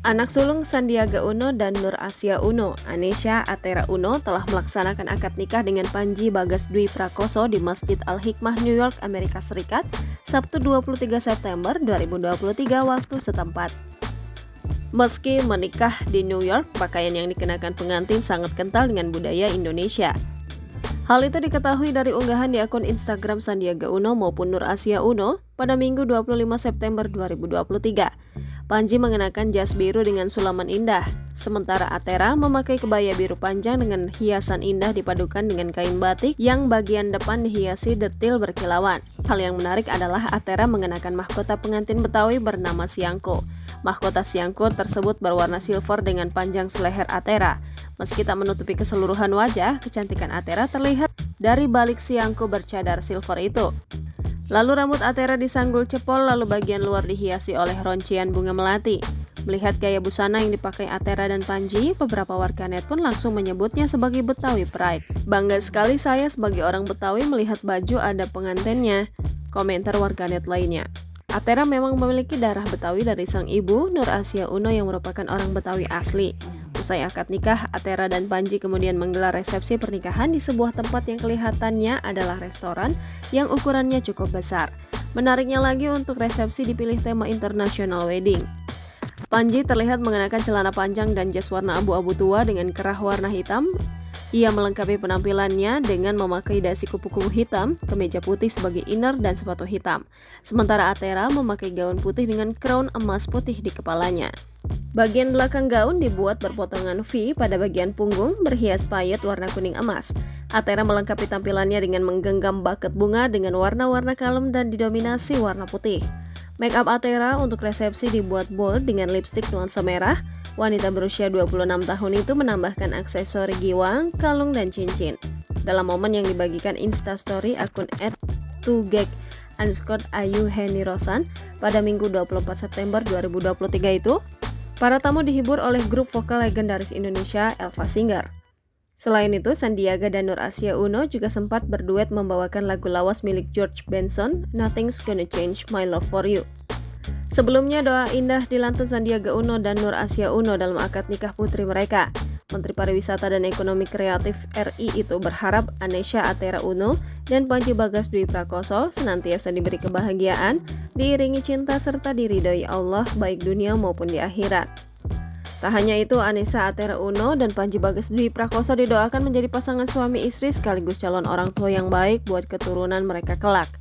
Anak sulung Sandiaga Uno dan Nur Asia Uno, Anesha Atera Uno, telah melaksanakan akad nikah dengan Panji Bagas Dwi Prakoso di Masjid Al-Hikmah, New York, Amerika Serikat, Sabtu 23 September 2023 waktu setempat. Meski menikah di New York, pakaian yang dikenakan pengantin sangat kental dengan budaya Indonesia. Hal itu diketahui dari unggahan di akun Instagram Sandiaga Uno maupun Nur Asia Uno pada Minggu 25 September 2023. Panji mengenakan jas biru dengan sulaman indah, sementara Atera memakai kebaya biru panjang dengan hiasan indah dipadukan dengan kain batik yang bagian depan dihiasi detil berkilauan. Hal yang menarik adalah Atera mengenakan mahkota pengantin Betawi bernama Siangko. Mahkota Siangko tersebut berwarna silver dengan panjang seleher Atera. Meski tak menutupi keseluruhan wajah, kecantikan Atera terlihat dari balik Siangko bercadar silver itu. Lalu rambut Atera disanggul cepol, lalu bagian luar dihiasi oleh roncian bunga melati. Melihat gaya busana yang dipakai Atera dan Panji, beberapa warganet pun langsung menyebutnya sebagai Betawi Pride. Bangga sekali saya sebagai orang Betawi melihat baju ada pengantinnya, komentar warganet lainnya. Atera memang memiliki darah Betawi dari sang ibu, Nur Asia Uno, yang merupakan orang Betawi asli. Usai akad nikah, Atera dan Panji kemudian menggelar resepsi pernikahan di sebuah tempat yang kelihatannya adalah restoran yang ukurannya cukup besar. Menariknya lagi, untuk resepsi dipilih tema International Wedding. Panji terlihat mengenakan celana panjang dan jas warna abu-abu tua dengan kerah warna hitam. Ia melengkapi penampilannya dengan memakai dasi kupu-kupu hitam, kemeja putih sebagai inner, dan sepatu hitam. Sementara Atera memakai gaun putih dengan crown emas putih di kepalanya. Bagian belakang gaun dibuat berpotongan V pada bagian punggung berhias payet warna kuning emas. Atera melengkapi tampilannya dengan menggenggam buket bunga dengan warna-warna kalem dan didominasi warna putih. Make up Atera untuk resepsi dibuat bold dengan lipstik nuansa merah. Wanita berusia 26 tahun itu menambahkan aksesori giwang, kalung, dan cincin. Dalam momen yang dibagikan Instastory akun @tugek_ayu_heni_rosan pada Minggu 24 September 2023 itu, para tamu dihibur oleh grup vokal legendaris Indonesia, Elva Singer. Selain itu, Sandiaga dan Nur Asia Uno juga sempat berduet membawakan lagu lawas milik George Benson, Nothing's Gonna Change My Love For You. Sebelumnya, doa indah dilantun Sandiaga Uno dan Nur Asia Uno dalam akad nikah putri mereka. Menteri Pariwisata dan Ekonomi Kreatif RI itu berharap Anesha Atera Uno dan Panji Bagas Dwi Prakoso senantiasa diberi kebahagiaan, diiringi cinta serta diridhoi Allah baik dunia maupun di akhirat. Tak hanya itu, Anesha Atera Uno dan Panji Bagas Dwi Prakoso didoakan menjadi pasangan suami istri sekaligus calon orang tua yang baik buat keturunan mereka kelak.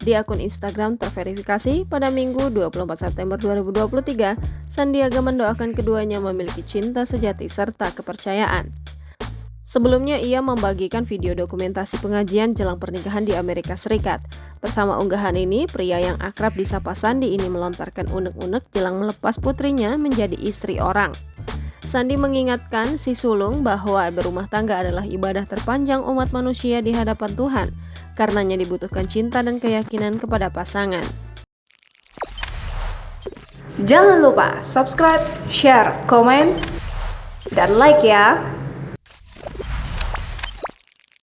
Di akun Instagram terverifikasi pada Minggu 24 September 2023, Sandiaga mendoakan keduanya memiliki cinta sejati serta kepercayaan. Sebelumnya, ia membagikan video dokumentasi pengajian jelang pernikahan di Amerika Serikat. Bersama unggahan ini, pria yang akrab disapa Sandi ini melontarkan unek-unek jelang melepas putrinya menjadi istri orang. Sandi mengingatkan si sulung bahwa berumah tangga adalah ibadah terpanjang umat manusia di hadapan Tuhan. Karenanya dibutuhkan cinta dan keyakinan kepada pasangan. Jangan lupa subscribe, share, komen, dan like ya!